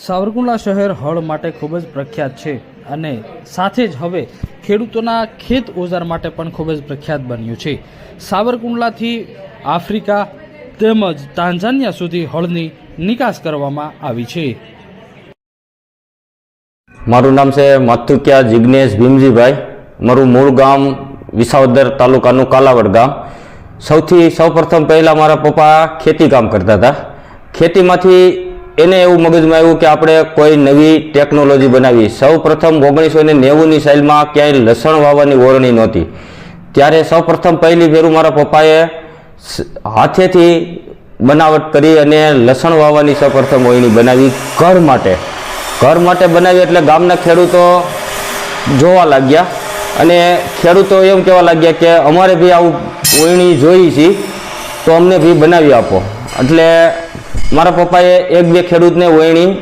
સાવરકુંડલા શહેર હળ માટે ખૂબ જ પ્રખ્યાત છે અને સાથે જ હવે ખેડૂતોના ખેત ઓજાર માટે પણ ખૂબ જ પ્રખ્યાત બન્યું છે. સાવરકુંડલાથી આફ્રિકા તેમજ તાંઝાનિયા સુધી હળની નિકાસ કરવામાં આવી છે. મારું નામ છે માથુકિયા જિગ્નેશ ભીમજીભાઈ. મારું મૂળ ગામ વિસાવદર તાલુકાનું કાલાવડ ગામ. સૌપ્રથમ પહેલાં મારા પપ્પા ખેતી કામ કરતા હતા. ખેતીમાંથી એને એવું મગજમાં આવ્યું કે આપણે કોઈ નવી ટેકનોલોજી બનાવી. સૌપ્રથમ 1990ની સાલમાં ક્યાંય લસણ વાવવાની ઓરણી નહોતી. ત્યારે સૌપ્રથમ પહેલી ફેરું મારા પપ્પાએ હાથેથી બનાવટ કરી અને લસણ વાવવાની સૌપ્રથમ ઓરણી બનાવી ઘર માટે બનાવી. એટલે ગામના ખેડૂતો જોવા લાગ્યા અને ખેડૂતો એમ કહેવા લાગ્યા કે અમારે બી આવું ઓરણી જોઈ છે તો અમને બી બનાવી આપો. એટલે મારા પપ્પાએ એક બે ખેડૂતને ઓરણી